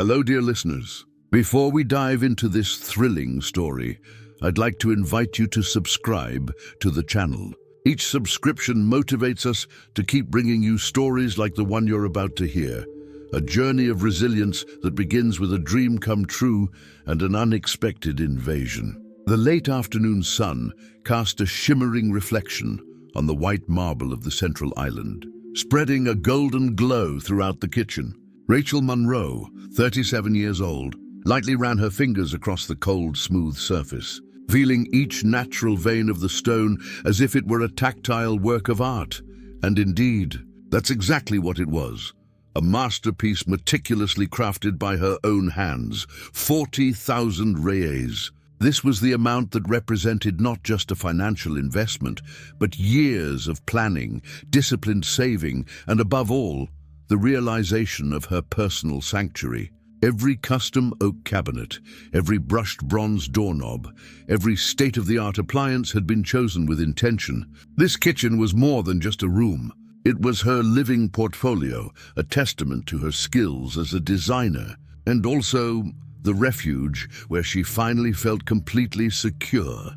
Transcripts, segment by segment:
Hello, dear listeners. Before we dive into this thrilling story, I'd like to invite you to subscribe to the channel. Each subscription motivates us to keep bringing you stories like the one you're about to hear. A journey of resilience that begins with a dream come true and an unexpected invasion. The late afternoon sun cast a shimmering reflection on the white marble of the central island, spreading a golden glow throughout the kitchen. Rachel Monroe, 37 years old, lightly ran her fingers across the cold, smooth surface, feeling each natural vein of the stone as if it were a tactile work of art. And indeed, that's exactly what it was. A masterpiece meticulously crafted by her own hands, 40,000 reais. This was the amount that represented not just a financial investment, but years of planning, disciplined saving, and above all, the realization of her personal sanctuary. Every custom oak cabinet, every brushed bronze doorknob, every state-of-the-art appliance had been chosen with intention. This kitchen was more than just a room. It was her living portfolio, a testament to her skills as a designer, and also the refuge where she finally felt completely secure.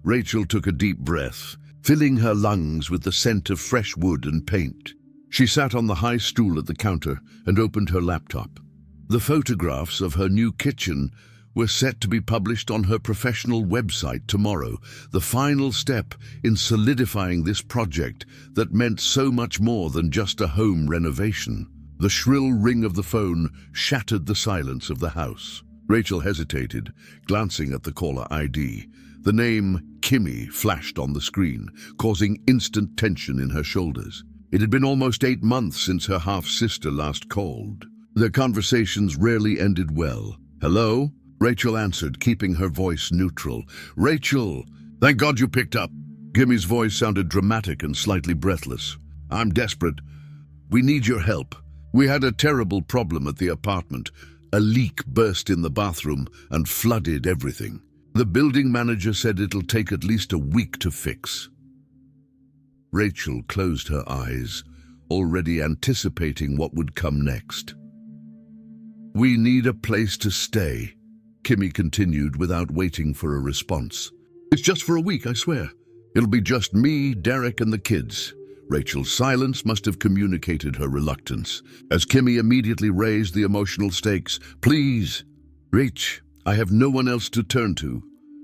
Rachel took a deep breath, filling her lungs with the scent of fresh wood and paint. She sat on the high stool at the counter and opened her laptop. The photographs of her new kitchen were set to be published on her professional website tomorrow, the final step in solidifying this project that meant so much more than just a home renovation. The shrill ring of the phone shattered the silence of the house. Rachel hesitated, glancing at the caller ID. The name Kimmy flashed on the screen, causing instant tension in her shoulders. It had been almost 8 months since her half-sister last called. Their conversations rarely ended well. "Hello?" Rachel answered, keeping her voice neutral. "Rachel, thank God you picked up." Kimmy's voice sounded dramatic and slightly breathless. "I'm desperate. We need your help. We had a terrible problem at the apartment. A leak burst in the bathroom and flooded everything. The building manager said it'll take at least a week to fix." Rachel closed her eyes, already anticipating what would come next. "We need a place to stay," Kimmy continued without waiting for a response. "It's just for a week, I swear. It'll be just me, Derek, and the kids." Rachel's silence must have communicated her reluctance, as Kimmy immediately raised the emotional stakes. "Please, Rach, I have no one else to turn to."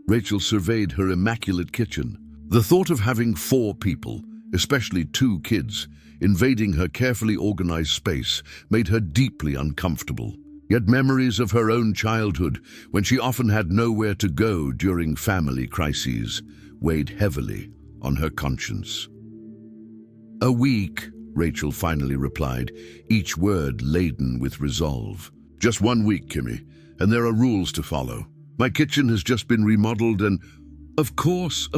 Rachel surveyed her immaculate kitchen. The thought of having 4 people, especially 2 kids, invading her carefully organized space made her deeply uncomfortable. Yet memories of her own childhood, when she often had nowhere to go during family crises, weighed heavily on her conscience. "A week," Rachel finally replied, each word laden with resolve. "Just 1 week, Kimmy, and there are rules to follow. My kitchen has just been remodeled and—" Of course,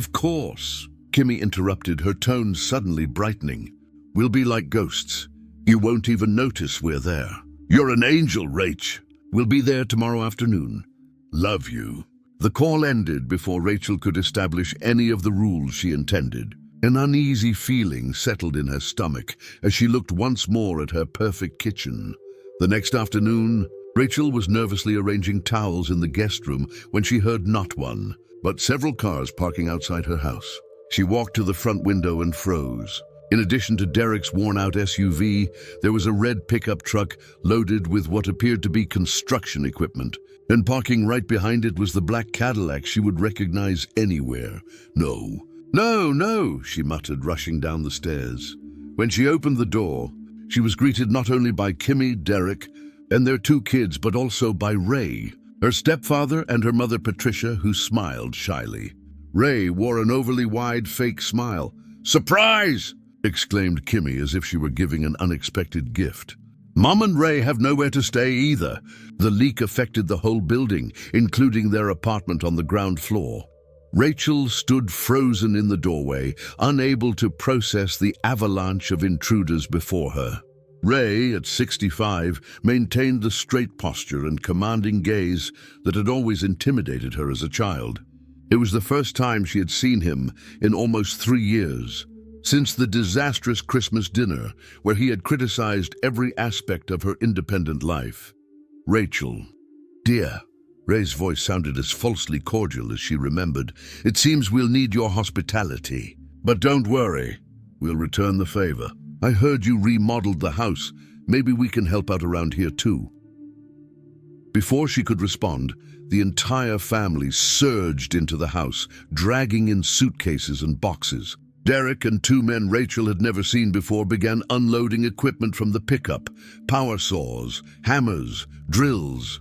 Kimmy interrupted, her tone suddenly brightening. "We'll be like ghosts. You won't even notice we're there." "You're an angel, Rach. We'll be there tomorrow afternoon. Love you." The call ended before Rachel could establish any of the rules she intended. An uneasy feeling settled in her stomach as she looked once more at her perfect kitchen. The next afternoon, Rachel was nervously arranging towels in the guest room when she heard not one, but several cars parking outside her house. She walked to the front window and froze. In addition to Derek's worn-out SUV, there was a red pickup truck loaded with what appeared to be construction equipment. And parking right behind it was the black Cadillac she would recognize anywhere. No, she muttered, rushing down the stairs. When she opened the door, she was greeted not only by Kimmy, Derek, and their 2 kids, but also by Ray, her stepfather, and her mother Patricia, who smiled shyly. Ray wore an overly wide fake smile. "Surprise!" exclaimed Kimmy as if she were giving an unexpected gift. "Mom and Ray have nowhere to stay either. The leak affected the whole building, including their apartment on the ground floor." Rachel stood frozen in the doorway, unable to process the avalanche of intruders before her. Ray, at 65, maintained the straight posture and commanding gaze that had always intimidated her as a child. It was the first time she had seen him in almost 3 years, since the disastrous Christmas dinner where he had criticized every aspect of her independent life. Rachel. Dear. Ray's voice sounded as falsely cordial as she remembered. It seems we'll need your hospitality. But don't worry. We'll return the favor. I heard you remodeled the house. Maybe we can help out around here too. Before she could respond, the entire family surged into the house, dragging in suitcases and boxes. Derek and two men Rachel had never seen before began unloading equipment from the pickup: power saws, hammers, drills.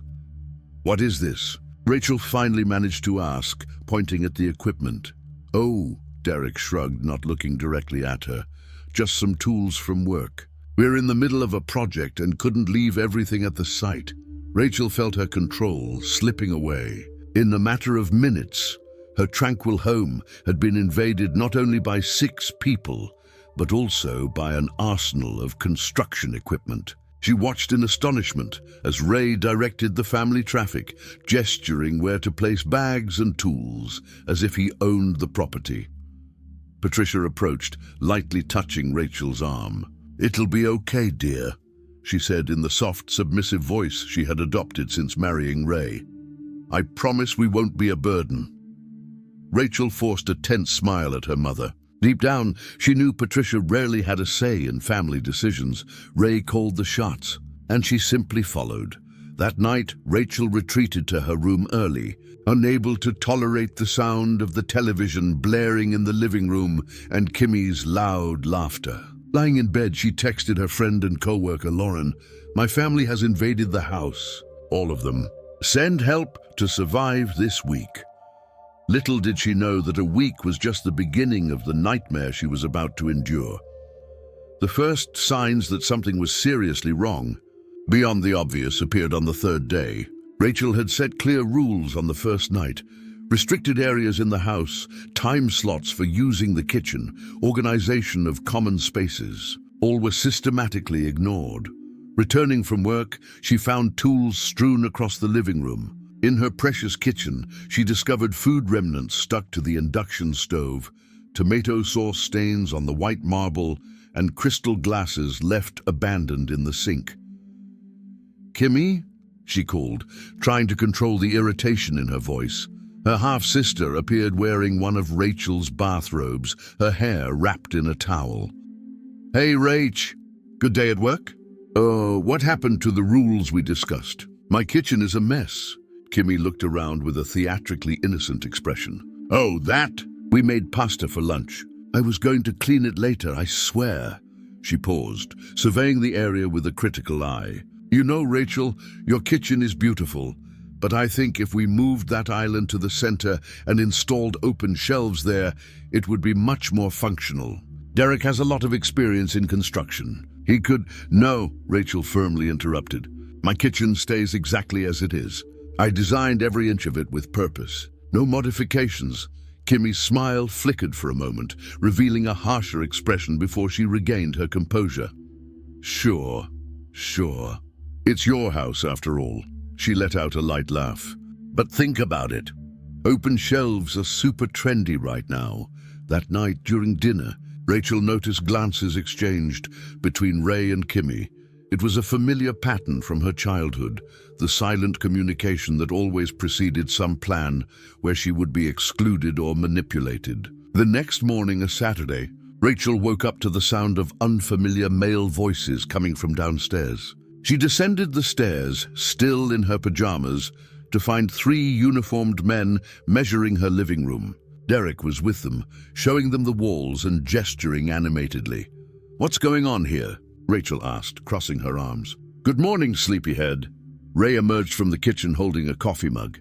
What is this? Rachel finally managed to ask, pointing at the equipment. Oh, Derek shrugged, not looking directly at her. Just some tools from work. We're in the middle of a project and couldn't leave everything at the site. Rachel felt her control slipping away. In a matter of minutes, her tranquil home had been invaded not only by 6 people, but also by an arsenal of construction equipment. She watched in astonishment as Ray directed the family traffic, gesturing where to place bags and tools, as if he owned the property. Patricia approached, lightly touching Rachel's arm. "It'll be okay, dear," she said in the soft, submissive voice she had adopted since marrying Ray. "I promise we won't be a burden." Rachel forced a tense smile at her mother. Deep down, she knew Patricia rarely had a say in family decisions. Ray called the shots, and she simply followed. That night, Rachel retreated to her room early, unable to tolerate the sound of the television blaring in the living room and Kimmy's loud laughter. Lying in bed, she texted her friend and co-worker Lauren, "My family has invaded the house. All of them. Send help to survive this week." Little did she know that a week was just the beginning of the nightmare she was about to endure. The first signs that something was seriously wrong, beyond the obvious, appeared on the 3rd day. Rachel had set clear rules on the first night: restricted areas in the house, time slots for using the kitchen, organization of common spaces. All were systematically ignored. Returning from work, she found tools strewn across the living room. In her precious kitchen, she discovered food remnants stuck to the induction stove, tomato sauce stains on the white marble, and crystal glasses left abandoned in the sink. "Kimmy?" she called, trying to control the irritation in her voice. Her half-sister appeared wearing one of Rachel's bathrobes, her hair wrapped in a towel. "Hey, Rach. Good day at work?" What happened to the rules we discussed? My kitchen is a mess." Kimmy looked around with a theatrically innocent expression. "Oh, that? We made pasta for lunch. I was going to clean it later, I swear." She paused, surveying the area with a critical eye. "You know, Rachel, your kitchen is beautiful, but I think if we moved that island to the center and installed open shelves there, it would be much more functional. Derek has a lot of experience in construction. He could—" "No," Rachel firmly interrupted. "My kitchen stays exactly as it is. I designed every inch of it with purpose. No modifications." Kimmy's smile flickered for a moment, revealing a harsher expression before she regained her composure. Sure. It's your house, after all." She let out a light laugh. "But think about it. Open shelves are super trendy right now." That night, during dinner, Rachel noticed glances exchanged between Ray and Kimmy. It was a familiar pattern from her childhood, the silent communication that always preceded some plan where she would be excluded or manipulated. The next morning, a Saturday, Rachel woke up to the sound of unfamiliar male voices coming from downstairs. She descended the stairs, still in her pajamas, to find 3 uniformed men measuring her living room. Derek was with them, showing them the walls and gesturing animatedly. "What's going on here?" Rachel asked, crossing her arms. "Good morning, sleepyhead." Ray emerged from the kitchen holding a coffee mug.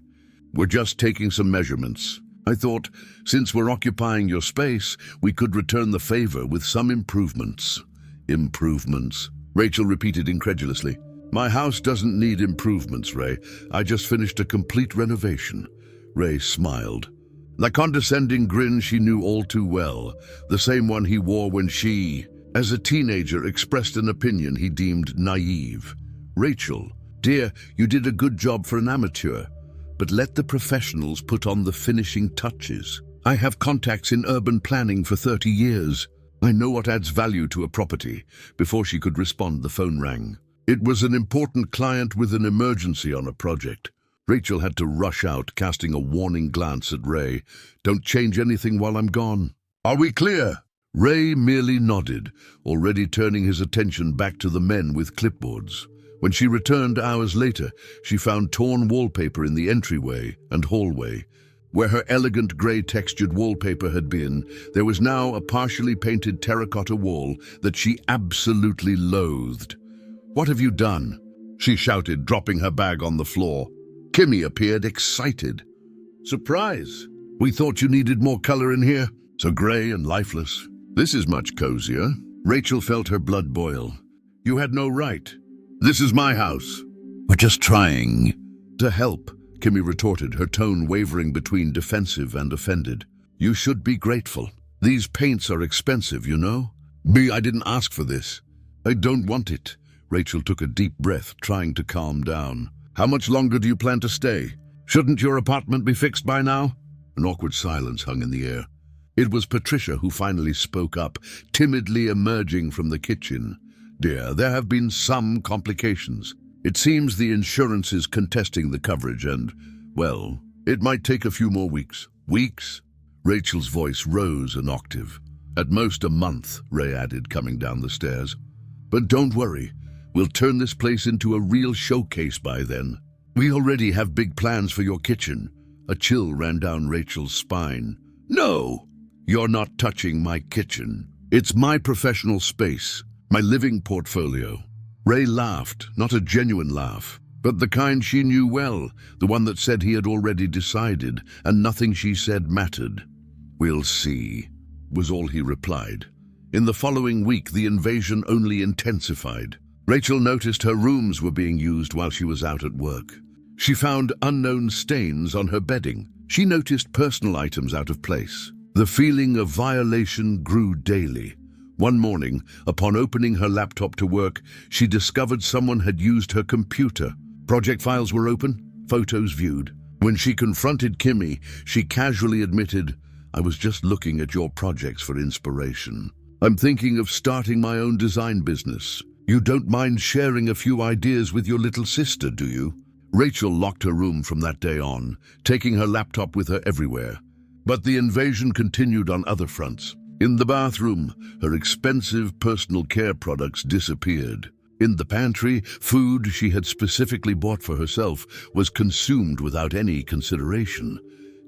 "We're just taking some measurements. I thought, since we're occupying your space, we could return the favor with some improvements." "Improvements?" Rachel repeated incredulously. "My house doesn't need improvements, Ray. I just finished a complete renovation." Ray smiled. The condescending grin she knew all too well, the same one he wore when she, as a teenager, expressed an opinion he deemed naive. "Rachel, dear, you did a good job for an amateur, but let the professionals put on the finishing touches. I have contacts in urban planning for 30 years. I know what adds value to a property." Before she could respond, the phone rang. It was an important client with an emergency on a project. Rachel had to rush out, casting a warning glance at Ray. "Don't change anything while I'm gone." "Are we clear?" Ray merely nodded, already turning his attention back to the men with clipboards. When she returned hours later, she found torn wallpaper in the entryway and hallway. Where her elegant grey-textured wallpaper had been, there was now a partially painted terracotta wall that she absolutely loathed. "What have you done?" she shouted, dropping her bag on the floor. Kimmy appeared excited. "Surprise! We thought you needed more color in here. So grey and lifeless. This is much cozier." Rachel felt her blood boil. "You had no right. This is my house." "We're just trying to help," Kimmy retorted, her tone wavering between defensive and offended. "You should be grateful. These paints are expensive, you know." I didn't ask for this." "I don't want it." Rachel took a deep breath, trying to calm down. "How much longer do you plan to stay? Shouldn't your apartment be fixed by now?" An awkward silence hung in the air. It was Patricia who finally spoke up, timidly emerging from the kitchen. "Dear, there have been some complications. It seems the insurance is contesting the coverage and, well, it might take a few more weeks." "Weeks?" Rachel's voice rose an octave. "At most a month," Ray added, coming down the stairs. "But don't worry, we'll turn this place into a real showcase by then. We already have big plans for your kitchen." A chill ran down Rachel's spine. "No! You're not touching my kitchen. It's my professional space, my living portfolio." Ray laughed, not a genuine laugh, but the kind she knew well, the one that said he had already decided, and nothing she said mattered. "We'll see," was all he replied. In the following week, the invasion only intensified. Rachel noticed her rooms were being used while she was out at work. She found unknown stains on her bedding. She noticed personal items out of place. The feeling of violation grew daily. One morning, upon opening her laptop to work, she discovered someone had used her computer. Project files were open, photos viewed. When she confronted Kimmy, she casually admitted, "I was just looking at your projects for inspiration. I'm thinking of starting my own design business. You don't mind sharing a few ideas with your little sister, do you?" Rachel locked her room from that day on, taking her laptop with her everywhere. But the invasion continued on other fronts. In the bathroom, her expensive personal care products disappeared. In the pantry, food she had specifically bought for herself was consumed without any consideration.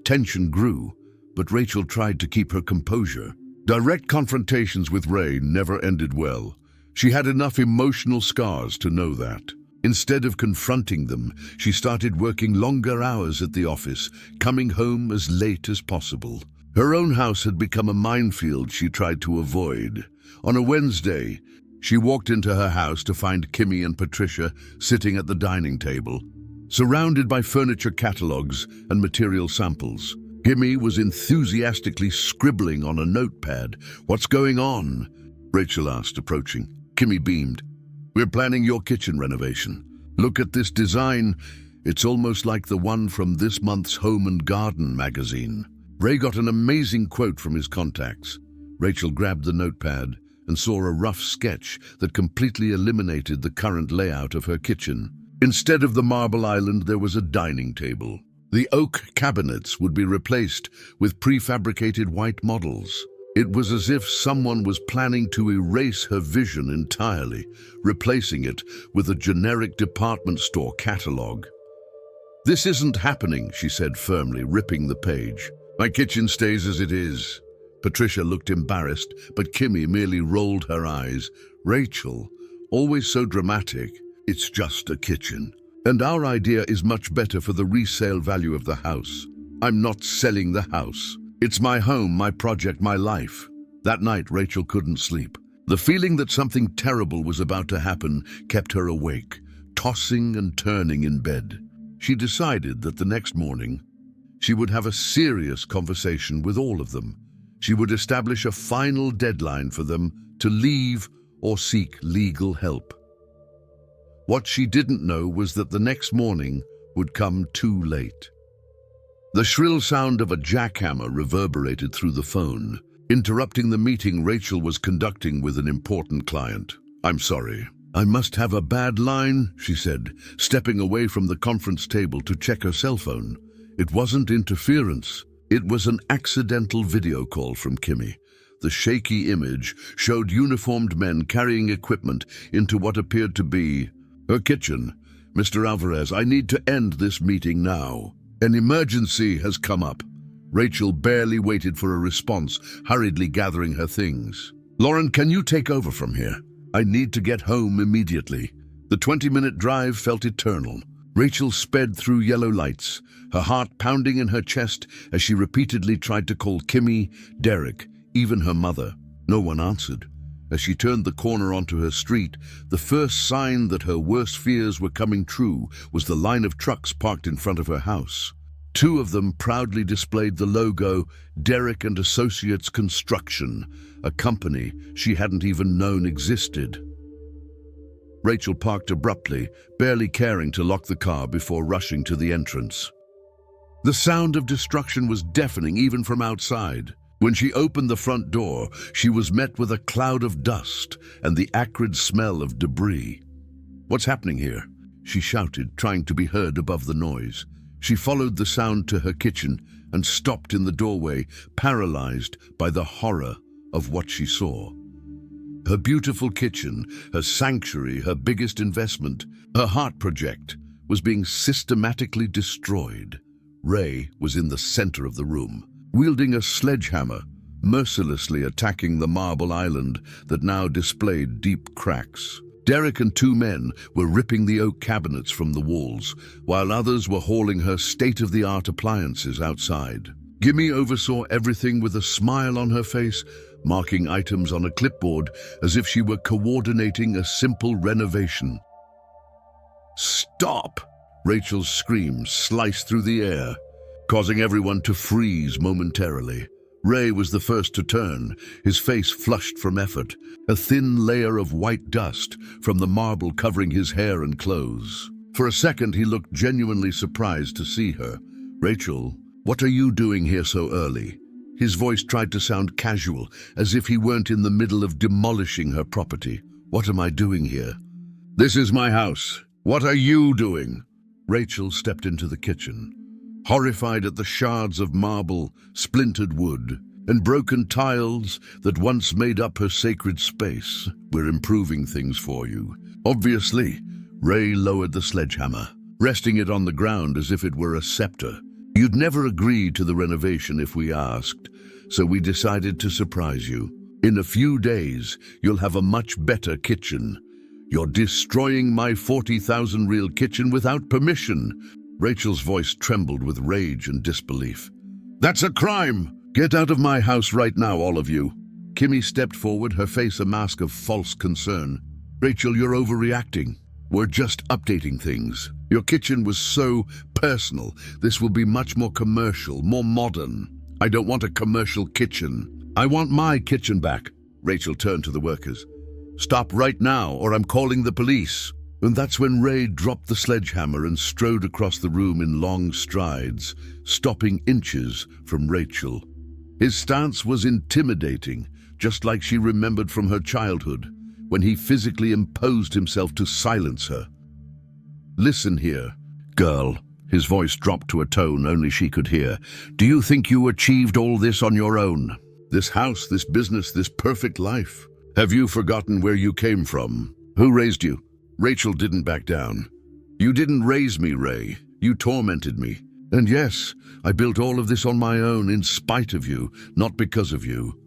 Tension grew, but Rachel tried to keep her composure. Direct confrontations with Ray never ended well. She had enough emotional scars to know that. Instead of confronting them, she started working longer hours at the office, coming home as late as possible. Her own house had become a minefield she tried to avoid. On a Wednesday, she walked into her house to find Kimmy and Patricia sitting at the dining table, surrounded by furniture catalogs and material samples. Kimmy was enthusiastically scribbling on a notepad. "What's going on?" Rachel asked, approaching. Kimmy beamed. "We're planning your kitchen renovation. Look at this design. It's almost like the one from this month's Home and Garden magazine." Ray got an amazing quote from his contacts. Rachel grabbed the notepad and saw a rough sketch that completely eliminated the current layout of her kitchen. Instead of the marble island, there was a dining table. The oak cabinets would be replaced with prefabricated white models. It was as if someone was planning to erase her vision entirely, replacing it with a generic department store catalog. "This isn't happening," she said firmly, ripping the page. "My kitchen stays as it is." Patricia looked embarrassed, but Kimmy merely rolled her eyes. "Rachel, always so dramatic. It's just a kitchen. And our idea is much better for the resale value of the house. I'm not selling the house. It's my home, my project, my life." That night, Rachel couldn't sleep. The feeling that something terrible was about to happen kept her awake, tossing and turning in bed. She decided that the next morning, she would have a serious conversation with all of them. She would establish a final deadline for them to leave or seek legal help. What she didn't know was that the next morning would come too late. The shrill sound of a jackhammer reverberated through the phone, interrupting the meeting Rachel was conducting with an important client. "I'm sorry. "I must have a bad line," she said, stepping away from the conference table to check her cell phone. It wasn't interference. It was an accidental video call from Kimmy. The shaky image showed uniformed men carrying equipment into what appeared to be her kitchen. "Mr. Alvarez, I need to end this meeting now. An emergency has come up." Rachel barely waited for a response, hurriedly gathering her things. "Lauren, can you take over from here? I need to get home immediately." The 20-minute drive felt eternal. Rachel sped through yellow lights, her heart pounding in her chest as she repeatedly tried to call Kimmy, Derek, even her mother. No one answered. As she turned the corner onto her street, the first sign that her worst fears were coming true was the line of trucks parked in front of her house. Two of them proudly displayed the logo, Derek and Associates Construction, a company she hadn't even known existed. Rachel parked abruptly, barely caring to lock the car before rushing to the entrance. The sound of destruction was deafening even from outside. When she opened the front door, she was met with a cloud of dust and the acrid smell of debris. "What's happening here?" she shouted, trying to be heard above the noise. She followed the sound to her kitchen and stopped in the doorway, paralyzed by the horror of what she saw. Her beautiful kitchen, her sanctuary, her biggest investment, her heart project, was being systematically destroyed. Ray was in the center of the room, wielding a sledgehammer, mercilessly attacking the marble island that now displayed deep cracks. Derek and two men were ripping the oak cabinets from the walls, while others were hauling her state-of-the-art appliances outside. Gimme oversaw everything with a smile on her face, marking items on a clipboard as if she were coordinating a simple renovation. "Stop!" Rachel's scream sliced through the air, causing everyone to freeze momentarily. Ray was the first to turn, his face flushed from effort, a thin layer of white dust from the marble covering his hair and clothes. For a second, he looked genuinely surprised to see her. "Rachel, what are you doing here so early?" His voice tried to sound casual, as if he weren't in the middle of demolishing her property. "What am I doing here?" "This is my house. What are you doing?" Rachel stepped into the kitchen. Horrified at the shards of marble, splintered wood, and broken tiles that once made up her sacred space. "We're improving things for you." Obviously, Ray lowered the sledgehammer, resting it on the ground as if it were a scepter. "You'd never agree to the renovation if we asked, so we decided to surprise you. In a few days, you'll have a much better kitchen. You're destroying my 40,000 real kitchen without permission." Rachel's voice trembled with rage and disbelief. "That's a crime! Get out of my house right now, all of you." Kimmy stepped forward, her face a mask of false concern. "Rachel, you're overreacting. We're just updating things. Your kitchen was so personal. This will be much more commercial, more modern." "I don't want a commercial kitchen. I want my kitchen back." Rachel turned to the workers. "Stop right now, or I'm calling the police." And that's when Ray dropped the sledgehammer and strode across the room in long strides, stopping inches from Rachel. His stance was intimidating, just like she remembered from her childhood, when he physically imposed himself to silence her. "Listen here, girl." His voice dropped to a tone only she could hear. "Do you think you achieved all this on your own? This house, this business, this perfect life? Have you forgotten where you came from? Who raised you?" Rachel didn't back down. "You didn't raise me, Ray. You tormented me. And yes, I built all of this on my own in spite of you, not because of you."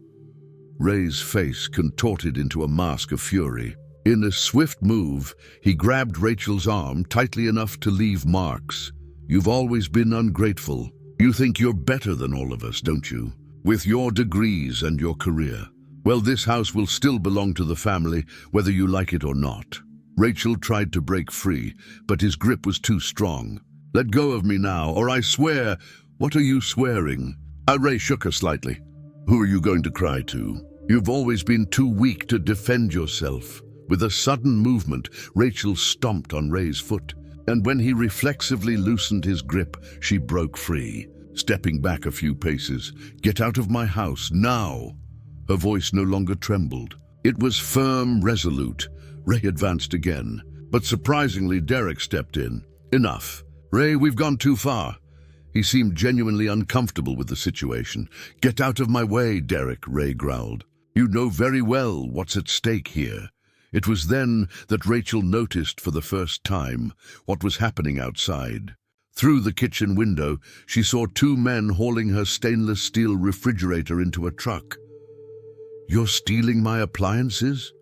Ray's face contorted into a mask of fury. In a swift move, he grabbed Rachel's arm tightly enough to leave marks. "You've always been ungrateful. You think you're better than all of us, don't you? With your degrees and your career. Well, this house will still belong to the family, whether you like it or not." Rachel tried to break free, but his grip was too strong. "Let go of me now, or I swear—" "What are you swearing?" Ray shook her slightly. "Who are you going to cry to? You've always been too weak to defend yourself." With a sudden movement, Rachel stomped on Ray's foot, and when he reflexively loosened his grip, she broke free, stepping back a few paces. "Get out of my house, now!" Her voice no longer trembled. It was firm, resolute. Ray advanced again, but surprisingly Derek stepped in. Enough. Ray, we've gone too far. He seemed genuinely uncomfortable with the situation. Get out of my way, Derek, Ray growled. You know very well what's at stake here. It was then that Rachel noticed for the first time what was happening outside. Through the kitchen window, she saw two men hauling her stainless steel refrigerator into a truck. You're stealing my appliances?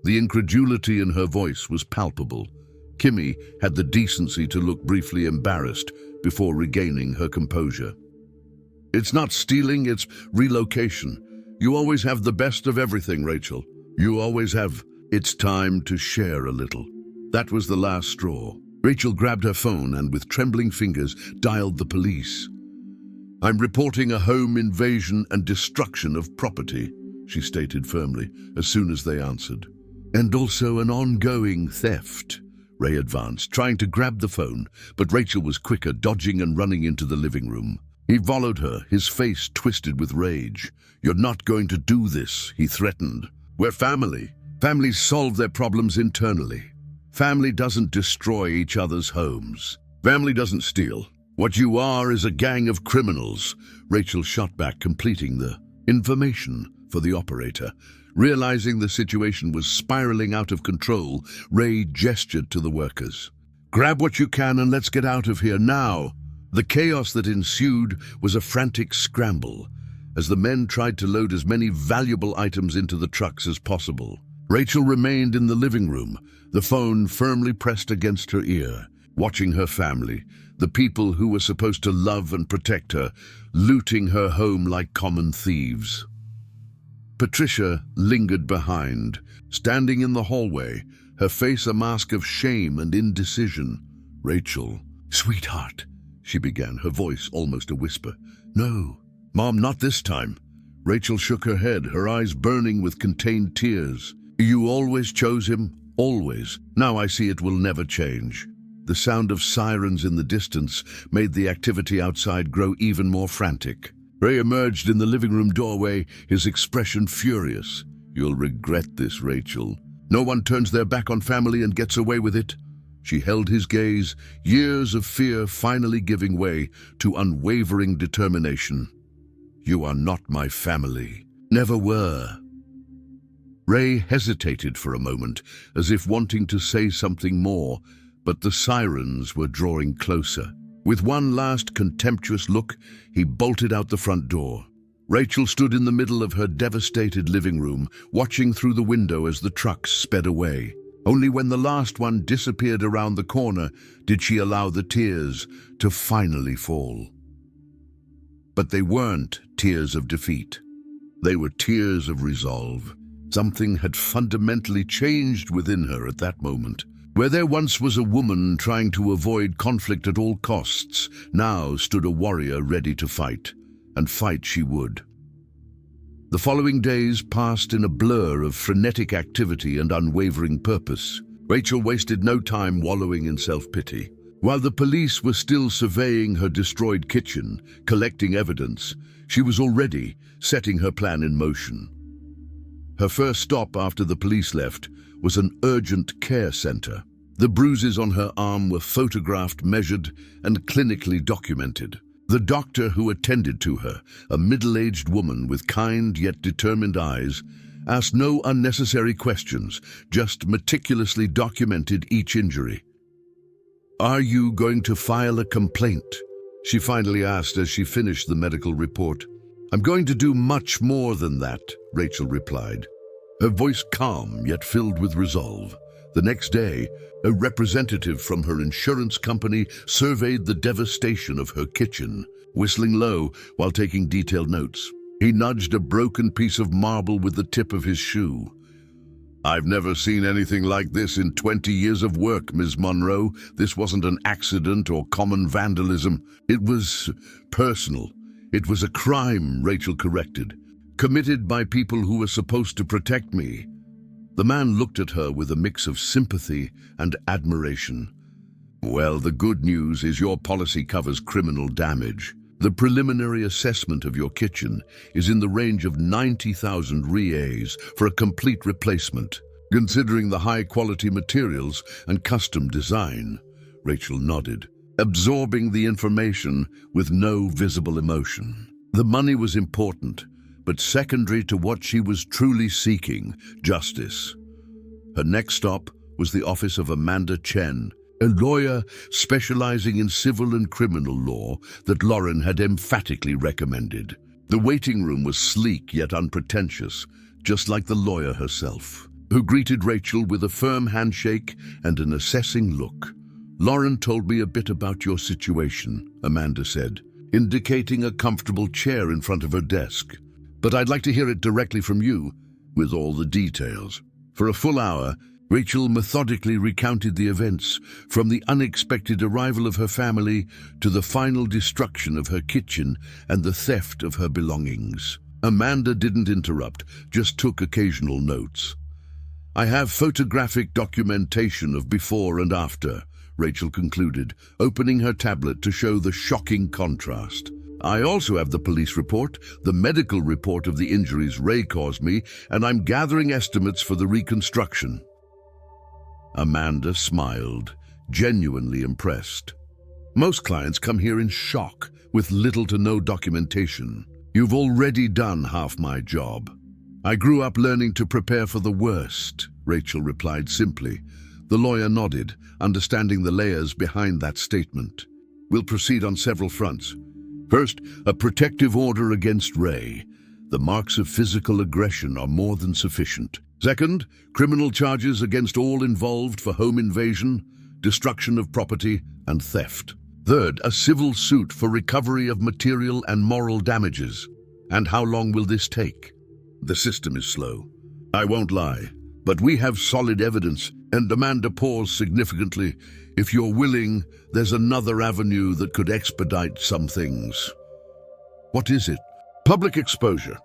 The incredulity in her voice was palpable. Kimmy had the decency to look briefly embarrassed before regaining her composure. It's not stealing, it's relocation. You always have the best of everything, Rachel. You always have. It's time to share a little. That was the last straw. Rachel grabbed her phone and with trembling fingers dialed the police. I'm reporting a home invasion and destruction of property, she stated firmly as soon as they answered. And also an ongoing theft. Ray advanced, trying to grab the phone, but Rachel was quicker, dodging and running into the living room. He followed her, his face twisted with rage. You're not going to do this, he threatened. We're family. Families solve their problems internally. Family doesn't destroy each other's homes. Family doesn't steal. What you are is a gang of criminals. Rachel shot back, completing the information for the operator. Realizing the situation was spiraling out of control, Ray gestured to the workers. Grab what you can and let's get out of here now. The chaos that ensued was a frantic scramble as the men tried to load as many valuable items into the trucks as possible. Rachel remained in the living room, the phone firmly pressed against her ear, watching her family, the people who were supposed to love and protect her, looting her home like common thieves. Patricia lingered behind, standing in the hallway, her face a mask of shame and indecision. Rachel, sweetheart, she began, her voice almost a whisper. No, Mom, not this time. Rachel shook her head, her eyes burning with contained tears. You always chose him, always. Now I see it will never change. The sound of sirens in the distance made the activity outside grow even more frantic. Ray emerged in the living room doorway, his expression furious. You'll regret this, Rachel. No one turns their back on family and gets away with it. She held his gaze, years of fear finally giving way to unwavering determination. You are not my family. Never were. Ray hesitated for a moment, as if wanting to say something more, but the sirens were drawing closer. With one last contemptuous look, he bolted out the front door. Rachel stood in the middle of her devastated living room, watching through the window as the trucks sped away. Only when the last one disappeared around the corner did she allow the tears to finally fall. But they weren't tears of defeat. They were tears of resolve. Something had fundamentally changed within her at that moment. Where there once was a woman trying to avoid conflict at all costs, now stood a warrior ready to fight, and fight she would. The following days passed in a blur of frenetic activity and unwavering purpose. Rachel wasted no time wallowing in self-pity. While the police were still surveying her destroyed kitchen, collecting evidence, she was already setting her plan in motion. Her first stop after the police left was an urgent care center. The bruises on her arm were photographed, measured, and clinically documented. The doctor who attended to her, a middle-aged woman with kind yet determined eyes, asked no unnecessary questions, just meticulously documented each injury. "Are you going to file a complaint?" she finally asked as she finished the medical report. "I'm going to do much more than that," Rachel replied, her voice calm yet filled with resolve. The next day, a representative from her insurance company surveyed the devastation of her kitchen, whistling low while taking detailed notes. He nudged a broken piece of marble with the tip of his shoe. "I've never seen anything like this in 20 years of work, Ms. Monroe. This wasn't an accident or common vandalism. It was personal. It was a crime," Rachel corrected, "committed by people who were supposed to protect me." The man looked at her with a mix of sympathy and admiration. "Well, the good news is your policy covers criminal damage. The preliminary assessment of your kitchen is in the range of 90,000 REAs for a complete replacement. Considering the high-quality materials and custom design, Rachel nodded, absorbing the information with no visible emotion. The money was important, but secondary to what she was truly seeking, justice. Her next stop was the office of Amanda Chen, a lawyer specializing in civil and criminal law that Lauren had emphatically recommended. The waiting room was sleek yet unpretentious, just like the lawyer herself, who greeted Rachel with a firm handshake and an assessing look. "Lauren told me a bit about your situation," Amanda said, indicating a comfortable chair in front of her desk. "But I'd like to hear it directly from you, with all the details." For a full hour, Rachel methodically recounted the events, from the unexpected arrival of her family to the final destruction of her kitchen and the theft of her belongings. Amanda didn't interrupt, just took occasional notes. "I have photographic documentation of before and after," Rachel concluded, opening her tablet to show the shocking contrast. "I also have the police report, the medical report of the injuries Ray caused me, and I'm gathering estimates for the reconstruction." Amanda smiled, genuinely impressed. "Most clients come here in shock, with little to no documentation. You've already done half my job." "I grew up learning to prepare for the worst," Rachel replied simply. The lawyer nodded, understanding the layers behind that statement. "We'll proceed on several fronts. First, a protective order against Ray. The marks of physical aggression are more than sufficient. Second, criminal charges against all involved for home invasion, destruction of property, and theft. Third, a civil suit for recovery of material and moral damages. And how long will this take? The system is slow. I won't lie, but we have solid evidence." And Amanda paused significantly. "If you're willing, there's another avenue that could expedite some things." "What is it?" "Public exposure.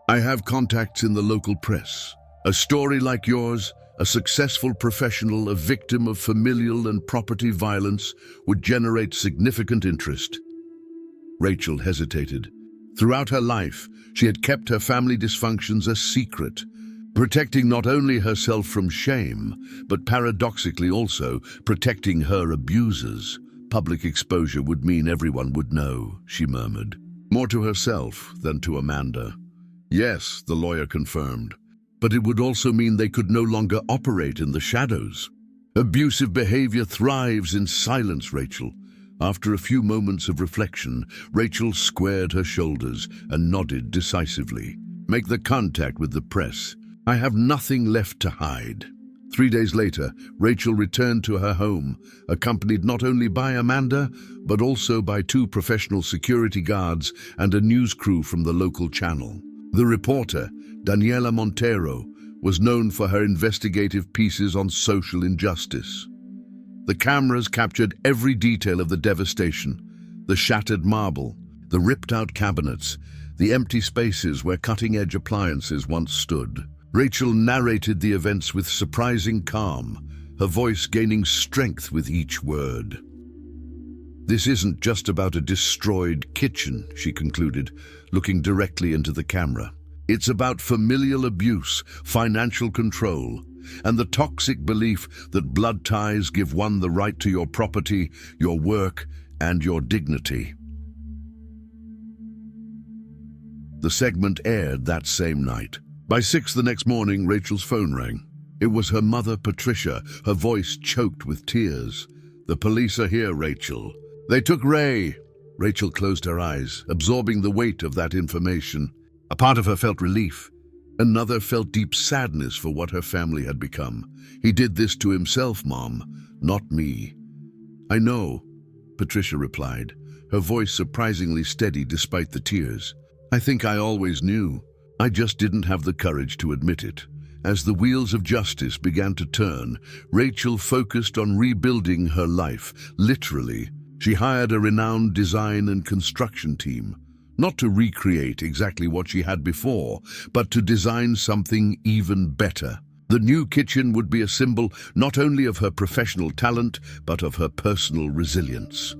I have contacts in the local press. A story like yours, a successful professional, a victim of familial and property violence, would generate significant interest." Rachel hesitated. Throughout her life, she had kept her family dysfunctions a secret, protecting not only herself from shame, but paradoxically also protecting her abusers. "Public exposure would mean everyone would know," she murmured, more to herself than to Amanda. "Yes," the lawyer confirmed, "but it would also mean they could no longer operate in the shadows. Abusive behavior thrives in silence, Rachel." After a few moments of reflection, Rachel squared her shoulders and nodded decisively. "Make the contact with the press. I have nothing left to hide." 3 days later, Rachel returned to her home, accompanied not only by Amanda, but also by 2 professional security guards and a news crew from the local channel. The reporter, Daniela Montero, was known for her investigative pieces on social injustice. The cameras captured every detail of the devastation: the shattered marble, the ripped-out cabinets, the empty spaces where cutting-edge appliances once stood. Rachel narrated the events with surprising calm, her voice gaining strength with each word. "This isn't just about a destroyed kitchen," she concluded, looking directly into the camera. "It's about familial abuse, financial control, and the toxic belief that blood ties give one the right to your property, your work, and your dignity." The segment aired that same night. By 6 the next morning, Rachel's phone rang. It was her mother, Patricia, her voice choked with tears. "The police are here, Rachel. They took Ray." Rachel closed her eyes, absorbing the weight of that information. A part of her felt relief. Another felt deep sadness for what her family had become. "He did this to himself, Mom, not me." "I know," Patricia replied, her voice surprisingly steady despite the tears. "I think I always knew. I just didn't have the courage to admit it." As the wheels of justice began to turn, Rachel focused on rebuilding her life, literally. She hired a renowned design and construction team, not to recreate exactly what she had before, but to design something even better. The new kitchen would be a symbol not only of her professional talent, but of her personal resilience.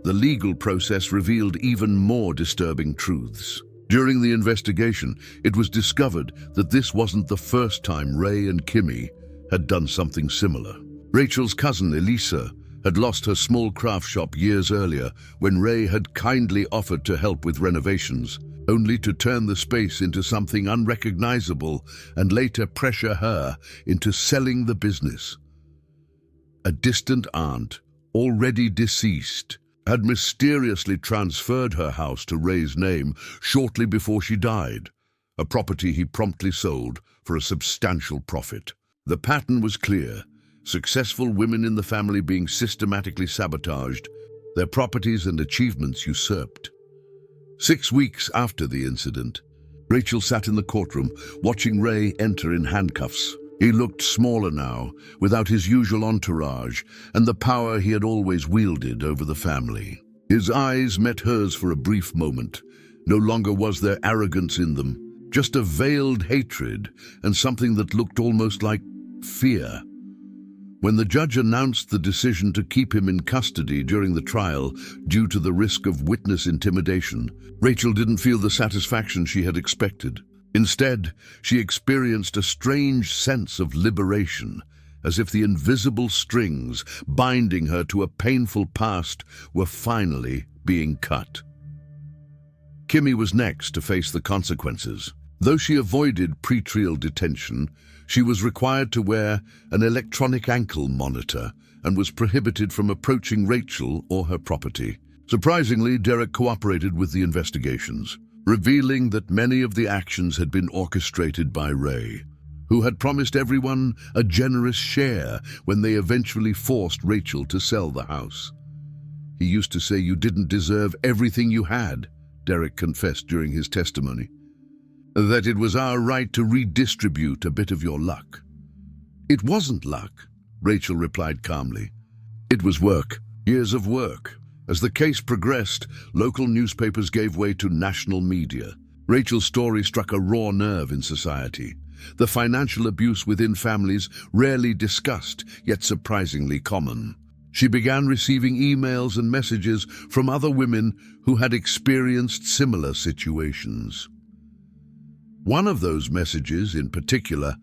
The legal process revealed even more disturbing truths. During the investigation, it was discovered that this wasn't the first time Ray and Kimmy had done something similar. Rachel's cousin, Elisa, had lost her small craft shop years earlier when Ray had kindly offered to help with renovations, only to turn the space into something unrecognizable and later pressure her into selling the business. A distant aunt, already deceased, had mysteriously transferred her house to Ray's name shortly before she died, a property he promptly sold for a substantial profit. The pattern was clear: successful women in the family being systematically sabotaged, their properties and achievements usurped. 6 weeks after the incident, Rachel sat in the courtroom watching Ray enter in handcuffs. He looked smaller now, without his usual entourage and the power he had always wielded over the family. His eyes met hers for a brief moment. No longer was there arrogance in them, just a veiled hatred and something that looked almost like fear. When the judge announced the decision to keep him in custody during the trial due to the risk of witness intimidation, Rachel didn't feel the satisfaction she had expected. Instead, she experienced a strange sense of liberation, as if the invisible strings binding her to a painful past were finally being cut. Kimmy was next to face the consequences. Though she avoided pre-trial detention, she was required to wear an electronic ankle monitor and was prohibited from approaching Rachel or her property. Surprisingly, Derek cooperated with the investigations, revealing that many of the actions had been orchestrated by Ray, who had promised everyone a generous share when they eventually forced Rachel to sell the house. "He used to say you didn't deserve everything you had," Derek confessed during his testimony. "That it was our right to redistribute a bit of your luck." "It wasn't luck," Rachel replied calmly. "It was work, years of work." As the case progressed, local newspapers gave way to national media. Rachel's story struck a raw nerve in society. The financial abuse within families, rarely discussed, yet surprisingly common. She began receiving emails and messages from other women who had experienced similar situations. One of those messages, in particular,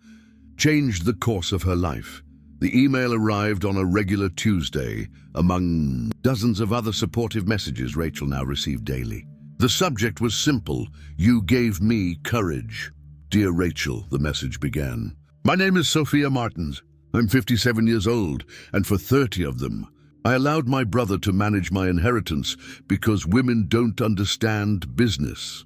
changed the course of her life. The email arrived on a regular Tuesday, among dozens of other supportive messages Rachel now received daily. The subject was simple: "You gave me courage." "Dear Rachel," the message began, "my name is Sophia Martins. I'm 57 years old, and for 30 of them, I allowed my brother to manage my inheritance because women don't understand business.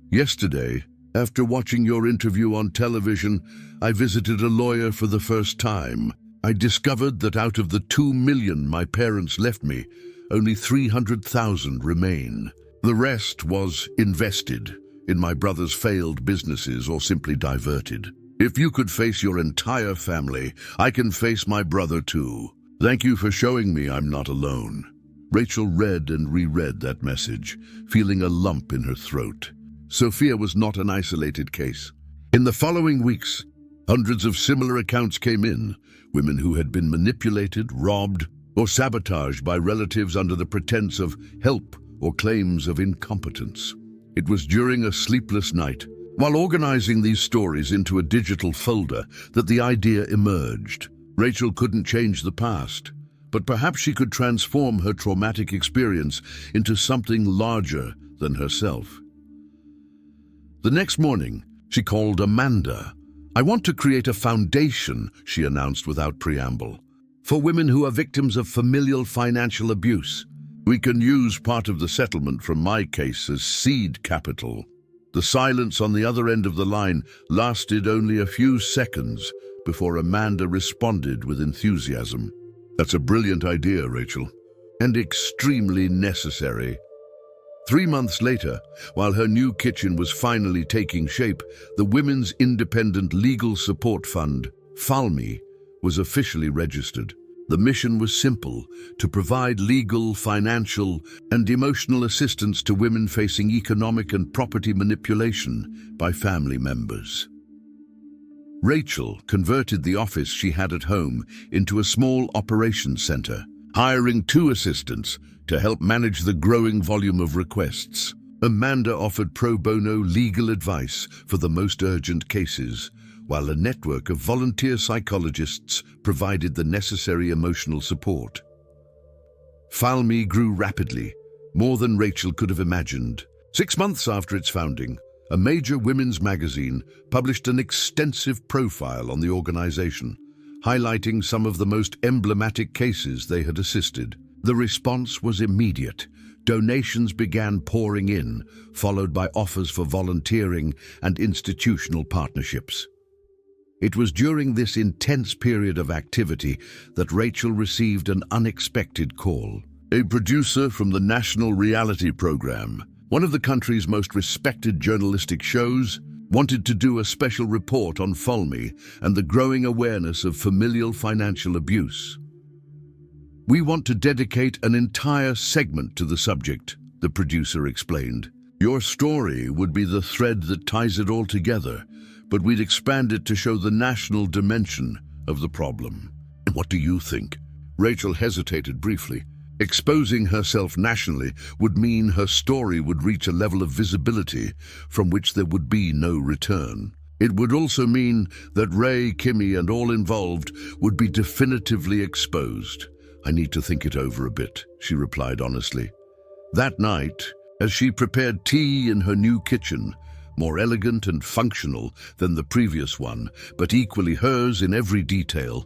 Yesterday, after watching your interview on television, I visited a lawyer for the first time. I discovered that out of the $2 million my parents left me, only $300,000 remain. The rest was invested in my brother's failed businesses or simply diverted. If you could face your entire family, I can face my brother too. Thank you for showing me I'm not alone." Rachel read and reread that message, feeling a lump in her throat. Sophia was not an isolated case. In the following weeks, hundreds of similar accounts came in, women who had been manipulated, robbed, or sabotaged by relatives under the pretense of help or claims of incompetence. It was during a sleepless night, while organizing these stories into a digital folder, that the idea emerged. Rachel couldn't change the past, but perhaps she could transform her traumatic experience into something larger than herself. The next morning, she called Amanda. "I want to create a foundation," she announced without preamble, "for women who are victims of familial financial abuse. We can use part of the settlement from my case as seed capital." The silence on the other end of the line lasted only a few seconds before Amanda responded with enthusiasm. "That's a brilliant idea, Rachel, and extremely necessary." 3 months later, while her new kitchen was finally taking shape, the Women's Independent Legal Support Fund, FALMI, was officially registered. The mission was simple: to provide legal, financial, and emotional assistance to women facing economic and property manipulation by family members. Rachel converted the office she had at home into a small operations center, hiring 2 assistants to help manage the growing volume of requests. Amanda offered pro bono legal advice for the most urgent cases, while a network of volunteer psychologists provided the necessary emotional support. Falme grew rapidly, more than Rachel could have imagined. 6 months after its founding, a major women's magazine published an extensive profile on the organization, highlighting some of the most emblematic cases they had assisted. The response was immediate. Donations began pouring in, followed by offers for volunteering and institutional partnerships. It was during this intense period of activity that Rachel received an unexpected call. A producer from the national reality program, one of the country's most respected journalistic shows, wanted to do a special report on Falme and the growing awareness of familial financial abuse. "We want to dedicate an entire segment to the subject," the producer explained. "Your story would be the thread that ties it all together, but we'd expand it to show the national dimension of the problem." "What do you think?" Rachel hesitated briefly. Exposing herself nationally would mean her story would reach a level of visibility from which there would be no return. It would also mean that Ray, Kimmy, and all involved would be definitively exposed. "I need to think it over a bit," she replied honestly. That night, as she prepared tea in her new kitchen, more elegant and functional than the previous one, but equally hers in every detail,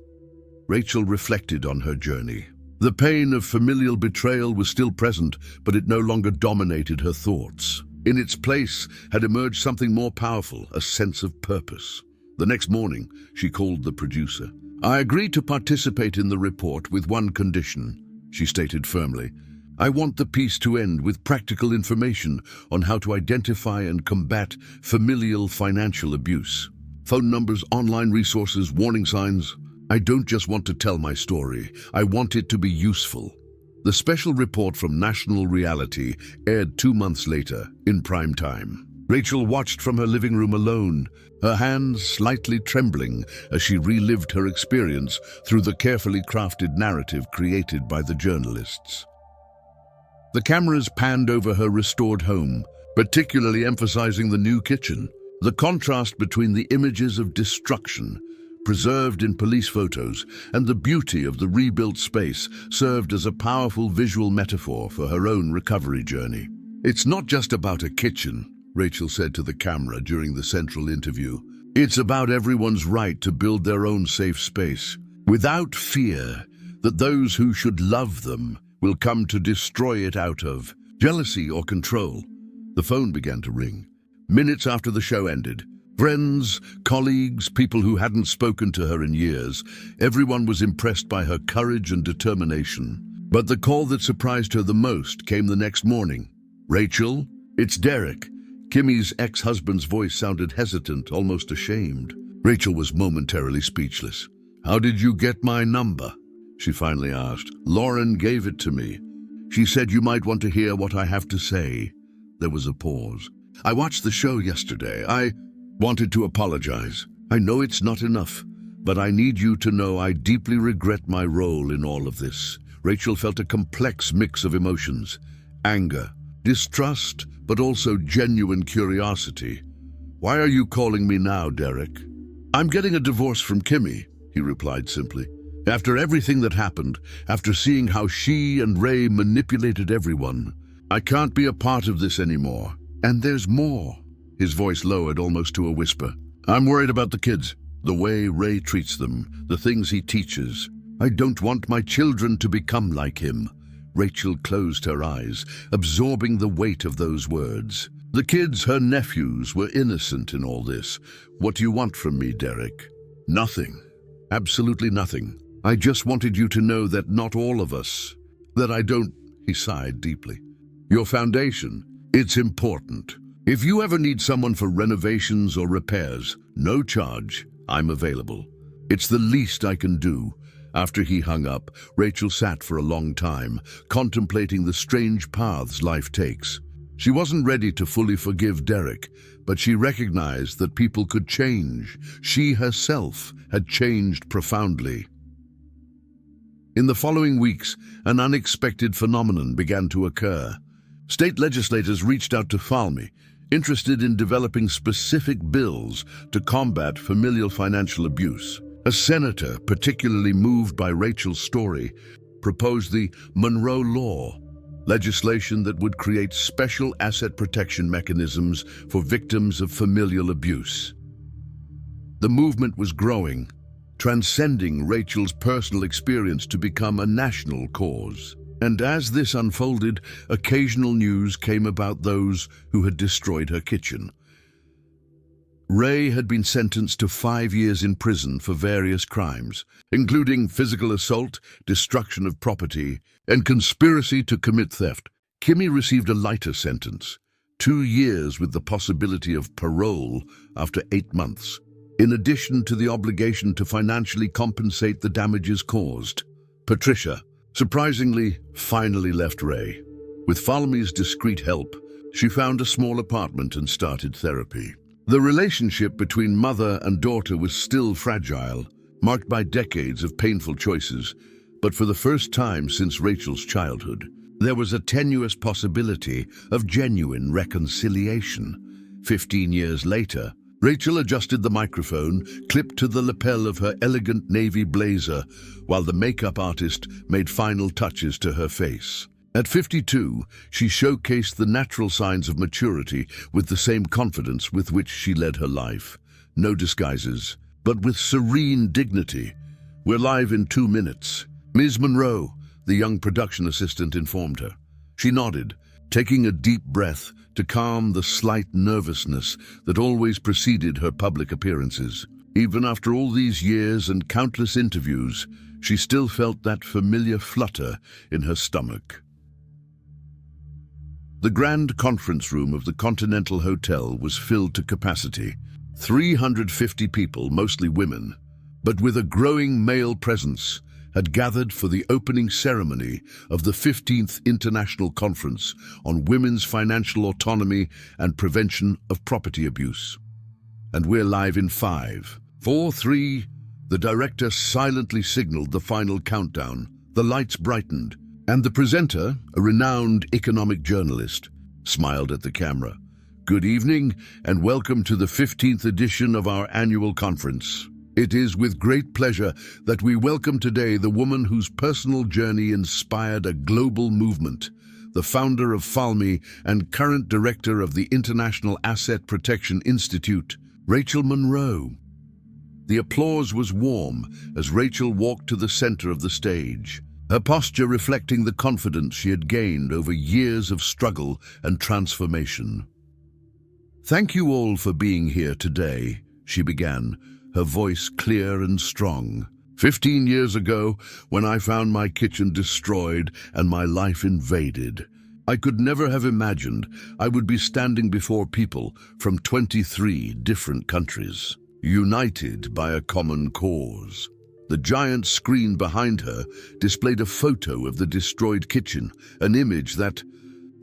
Rachel reflected on her journey. The pain of familial betrayal was still present, but it no longer dominated her thoughts. In its place had emerged something more powerful, a sense of purpose. The next morning, she called the producer. "I agreed to participate in the report with one condition," she stated firmly. "I want the piece to end with practical information on how to identify and combat familial financial abuse. Phone numbers, online resources, warning signs. I don't just want to tell my story. I want it to be useful." The special report from National Reality aired 2 months later, in prime time. Rachel watched from her living room alone, her hands slightly trembling as she relived her experience through the carefully crafted narrative created by the journalists. The cameras panned over her restored home, particularly emphasizing the new kitchen. The contrast between the images of destruction preserved in police photos and the beauty of the rebuilt space served as a powerful visual metaphor for her own recovery journey. "It's not just about a kitchen," Rachel said to the camera during the central interview. "It's about everyone's right to build their own safe space, without fear that those who should love them will come to destroy it out of jealousy or control." The phone began to ring. Minutes after the show ended, friends, colleagues, people who hadn't spoken to her in years, everyone was impressed by her courage and determination. But the call that surprised her the most came the next morning. "Rachel, it's Derek." Kimmy's ex-husband's voice sounded hesitant, almost ashamed. Rachel was momentarily speechless. "How did you get my number?" she finally asked. "Lauren gave it to me. She said you might want to hear what I have to say." There was a pause. "I watched the show yesterday. I wanted to apologize. I know it's not enough, but I need you to know I deeply regret my role in all of this." Rachel felt a complex mix of emotions: anger, distrust, but also genuine curiosity. "Why are you calling me now, Derek?" "I'm getting a divorce from Kimmy," he replied simply. "After everything that happened, after seeing how she and Ray manipulated everyone, I can't be a part of this anymore. And there's more." His voice lowered almost to a whisper. "I'm worried about the kids, the way Ray treats them, the things he teaches. I don't want my children to become like him." Rachel closed her eyes, absorbing the weight of those words. The kids, her nephews, were innocent in all this. "What do you want from me, Derek?" "Nothing. Absolutely nothing. I just wanted you to know that not all of us, that I don't," he sighed deeply. "Your foundation, it's important. If you ever need someone for renovations or repairs, no charge, I'm available. It's the least I can do." After he hung up, Rachel sat for a long time, contemplating the strange paths life takes. She wasn't ready to fully forgive Derek, but she recognized that people could change. She herself had changed profoundly. In the following weeks, an unexpected phenomenon began to occur. State legislators reached out to Falmi, interested in developing specific bills to combat familial financial abuse. A senator, particularly moved by Rachel's story, proposed the Monroe Law, legislation that would create special asset protection mechanisms for victims of familial abuse. The movement was growing, transcending Rachel's personal experience to become a national cause. And as this unfolded, occasional news came about those who had destroyed her kitchen. Ray had been sentenced to 5 years in prison for various crimes, including physical assault, destruction of property, and conspiracy to commit theft. Kimmy received a lighter sentence, 2 years with the possibility of parole after 8 months, in addition to the obligation to financially compensate the damages caused. Patricia, surprisingly, finally left Ray. With Falmi's discreet help, she found a small apartment and started therapy. The relationship between mother and daughter was still fragile, marked by decades of painful choices, but for the first time since Rachel's childhood, there was a tenuous possibility of genuine reconciliation. 15 years later, Rachel adjusted the microphone, clipped to the lapel of her elegant navy blazer, while the makeup artist made final touches to her face. At 52, she showcased the natural signs of maturity with the same confidence with which she led her life. No disguises, but with serene dignity. "We're live in 2 minutes. Ms. Monroe," the young production assistant informed her. She nodded, taking a deep breath to calm the slight nervousness that always preceded her public appearances. Even after all these years and countless interviews, she still felt that familiar flutter in her stomach. The grand conference room of the Continental Hotel was filled to capacity. 350 people, mostly women, but with a growing male presence, had gathered for the opening ceremony of the 15th International Conference on Women's Financial Autonomy and Prevention of Property Abuse. And we're live in 5, 4, 3. The director silently signaled the final countdown. The lights brightened, and the presenter, a renowned economic journalist, smiled at the camera. "Good evening, and welcome to the 15th edition of our annual conference. It is with great pleasure that we welcome today the woman whose personal journey inspired a global movement, the founder of Falmi and current director of the International Asset Protection Institute, Rachel Monroe." The applause was warm as Rachel walked to the center of the stage, her posture reflecting the confidence she had gained over years of struggle and transformation. "Thank you all for being here today," she began, her voice clear and strong. 15 years ago, when I found my kitchen destroyed and my life invaded, I could never have imagined I would be standing before people from 23 different countries, united by a common cause. The giant screen behind her displayed a photo of the destroyed kitchen, an image that,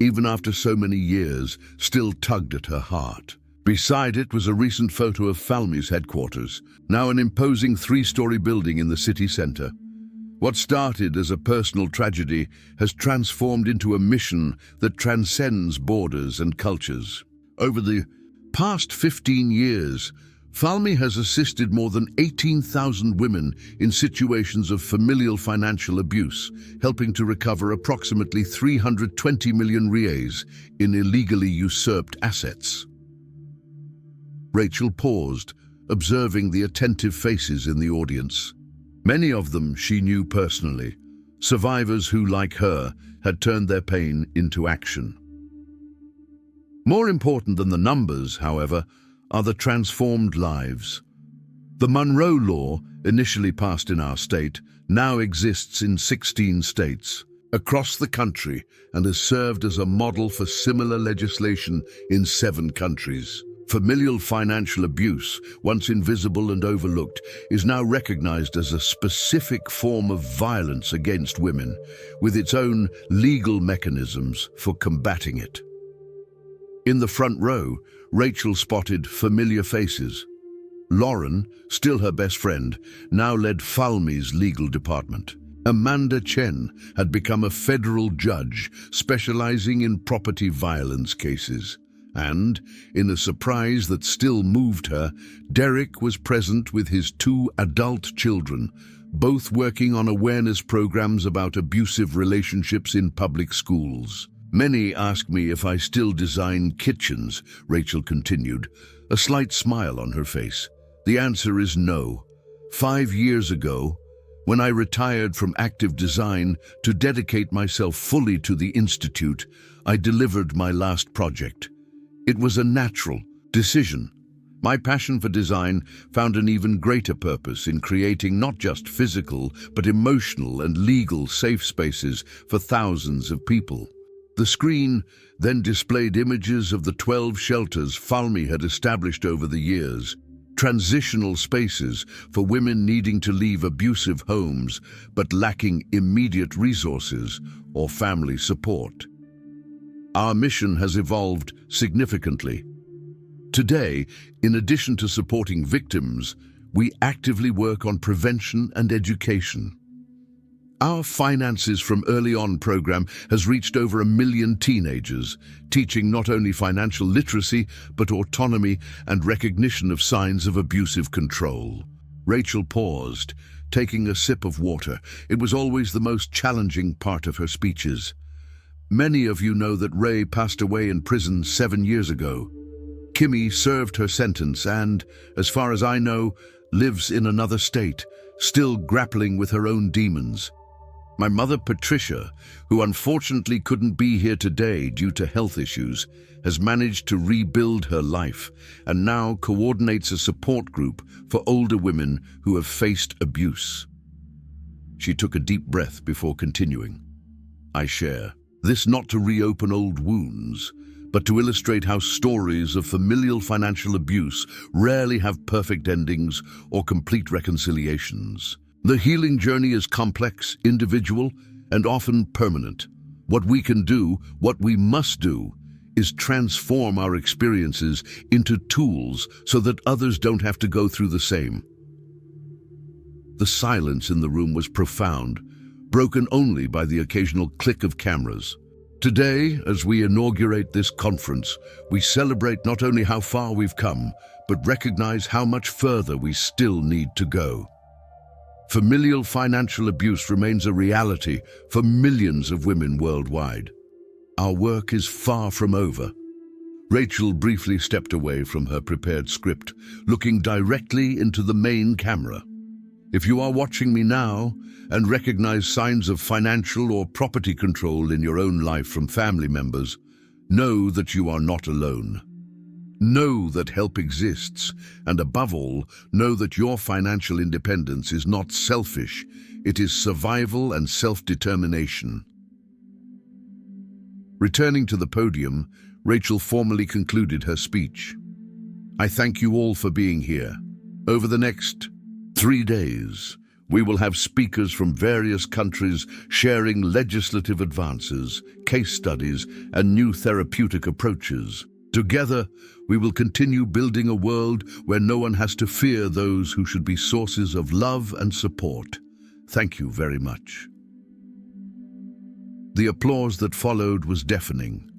even after so many years, still tugged at her heart. Beside it was a recent photo of Falmi's headquarters, now an imposing 3-story building in the city center. What started as a personal tragedy has transformed into a mission that transcends borders and cultures. Over the past 15 years, Falmi has assisted more than 18,000 women in situations of familial financial abuse, helping to recover approximately 320 million reais in illegally usurped assets. Rachel paused, observing the attentive faces in the audience. Many of them she knew personally, survivors who, like her, had turned their pain into action. More important than the numbers, however, are the transformed lives. The Monroe Law, initially passed in our state, now exists in 16 states across the country and has served as a model for similar legislation in 7 countries. Familial financial abuse, once invisible and overlooked, is now recognized as a specific form of violence against women, with its own legal mechanisms for combating it. In the front row, Rachel spotted familiar faces. Lauren, still her best friend, now led Falmi's legal department. Amanda Chen had become a federal judge specializing in property violence cases. And, in a surprise that still moved her, Derek was present with his 2 adult children, both working on awareness programs about abusive relationships in public schools. Many ask me if I still design kitchens, Rachel continued, a slight smile on her face. The answer is no. 5 years ago, when I retired from active design to dedicate myself fully to the Institute, I delivered my last project. It was a natural decision. My passion for design found an even greater purpose in creating not just physical, but emotional and legal safe spaces for thousands of people. The screen then displayed images of the 12 shelters Falmi had established over the years, transitional spaces for women needing to leave abusive homes but lacking immediate resources or family support. Our mission has evolved significantly. Today, in addition to supporting victims, we actively work on prevention and education. Our Finances from Early On program has reached over 1 million teenagers, teaching not only financial literacy, but autonomy and recognition of signs of abusive control. Rachel paused, taking a sip of water. It was always the most challenging part of her speeches. Many of you know that Ray passed away in prison 7 years ago. Kimmy served her sentence and, as far as I know, lives in another state, still grappling with her own demons. My mother, Patricia, who unfortunately couldn't be here today due to health issues, has managed to rebuild her life and now coordinates a support group for older women who have faced abuse. She took a deep breath before continuing. I share this not to reopen old wounds, but to illustrate how stories of familial financial abuse rarely have perfect endings or complete reconciliations. The healing journey is complex, individual, and often permanent. What we can do, what we must do, is transform our experiences into tools so that others don't have to go through the same. The silence in the room was profound, broken only by the occasional click of cameras. Today, as we inaugurate this conference, we celebrate not only how far we've come, but recognize how much further we still need to go. Familial financial abuse remains a reality for millions of women worldwide. Our work is far from over. Rachel briefly stepped away from her prepared script, looking directly into the main camera. If you are watching me now and recognize signs of financial or property control in your own life from family members, know that you are not alone. Know that help exists, and above all, know that your financial independence is not selfish, it is survival and self-determination. Returning to the podium, Rachel formally concluded her speech. I thank you all for being here. Over the next 3 days, we will have speakers from various countries sharing legislative advances, case studies, and new therapeutic approaches. Together, we will continue building a world where no one has to fear those who should be sources of love and support. Thank you very much. The applause that followed was deafening,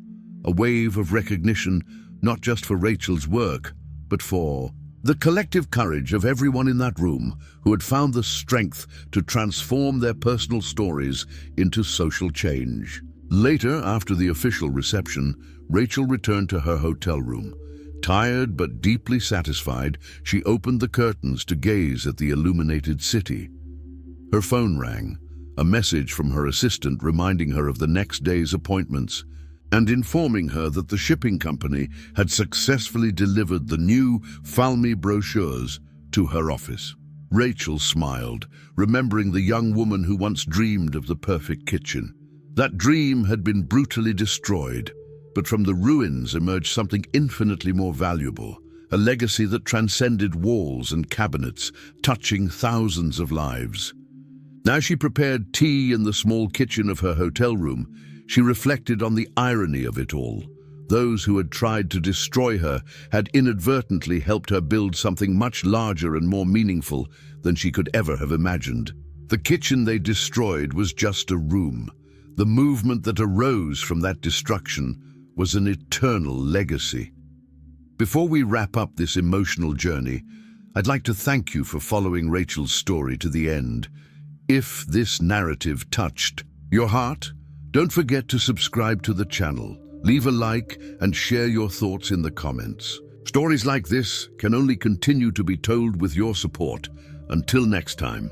a wave of recognition not just for Rachel's work, but for the collective courage of everyone in that room who had found the strength to transform their personal stories into social change. Later, after the official reception, Rachel returned to her hotel room. Tired but deeply satisfied, she opened the curtains to gaze at the illuminated city. Her phone rang, a message from her assistant reminding her of the next day's appointments and informing her that the shipping company had successfully delivered the new Falmi brochures to her office. Rachel smiled, remembering the young woman who once dreamed of the perfect kitchen. That dream had been brutally destroyed, but from the ruins emerged something infinitely more valuable, a legacy that transcended walls and cabinets, touching thousands of lives. As she prepared tea in the small kitchen of her hotel room, she reflected on the irony of it all. Those who had tried to destroy her had inadvertently helped her build something much larger and more meaningful than she could ever have imagined. The kitchen they destroyed was just a room. The movement that arose from that destruction was an eternal legacy. Before we wrap up this emotional journey, I'd like to thank you for following Rachel's story to the end. If this narrative touched your heart, don't forget to subscribe to the channel, leave a like, and share your thoughts in the comments. Stories like this can only continue to be told with your support. Until next time.